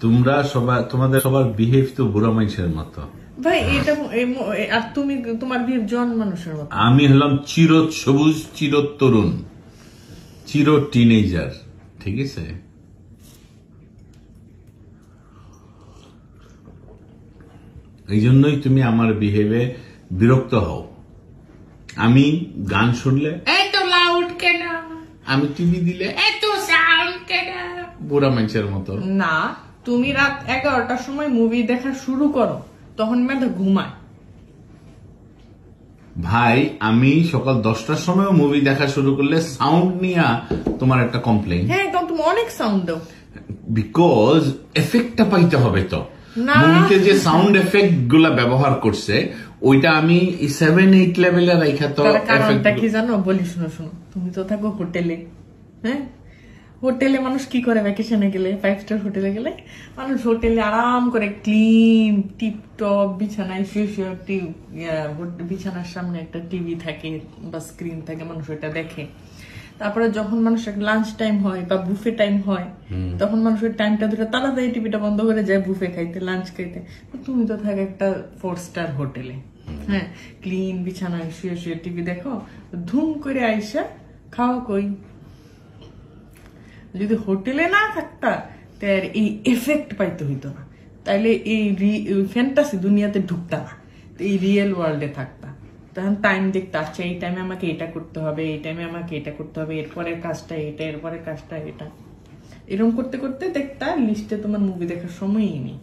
তোমরা সবাই তোমাদের সবার বিহেভ তো বুড়া মানুষের মতো ভাই। এটা আর তুমি তোমার বিহেভ জন মানুষের মতো। আমি হলাম চির সবুজ, চির তরুণ, চির টিনেজার, ঠিক আছে? এই জন্যই তুমি আমার বিহেভে বিরক্ত হও। আমি গান শুনলে এত লাউড কেন, আমি টিভি দিলে এত সাউন্ড কেন, বুড়া মানুষের মতো। না, তুমি রাত 11টার সময় মুভি দেখা শুরু করো, তখন মেয়েটা ঘুমায়। ভাই আমি সকাল 10টার সময় মুভি দেখা শুরু করলে সাউন্ড নিয়ে তোমার একটা কমপ্লেইন। হ্যাঁ, কারণ তুমি অনেক সাউন্ড দাও। বিকজ এফেক্টটা পাইতে হবে তো। মুভিতে যে সাউন্ড এফেক্ট গুলা ব্যবহার করছে ওইটা আমি 7-8 লেভেলে রাখা। তো কারণটা কি জানো? বলি, শুনো। তুমি তো থাকো হোটেলে। হ্যাঁ, হোটেলে মানুষ কি করে ভ্যাকেশনে গেলে, 5 স্টার হোটেলে গেলে মানুষ হোটেলে আরাম করে ক্লিন টিপটপ বিছানায় শুয়ে বিছানার সামনে একটা টিভি থাকে বা স্ক্রিন থাকে, মানুষ ওইটা দেখে। তারপরে যখন মানুষের লাঞ্চ টাইম হয় বা বুফে টাইম হয়, তখন মানুষ ওই টাইমটা ধরে তাড়াতাড়ি টিভিটা বন্ধ করে যায় বুফে খাইতে, লাঞ্চ খাইতে। তুমি তো থাকো একটা 4 স্টার হোটেলে। হ্যাঁ, ক্লিন বিছানায় শুয়ে টিভি দেখো, ধুম করে আইসা খাওয়া কই? যদি হোটেলে না থাকতা তার এই এফেক্ট পাইতে হইতো না, তাইলে এই ফ্যান্টাসি দুনিয়াতে ঢুকতা না, এই রিয়েল ওয়ার্ল্ডে থাকতা। তখন টাইম দেখতে, আচ্ছা এই টাইমে আমাকে এটা করতে হবে, এই টাইমে আমাকে এটা করতে হবে, এরপরের কাজটা এটা, এরপরের কাজটা এটা, এরকম করতে করতে দেখতা লিস্টে তোমার মুভি দেখার সময়ই নেই।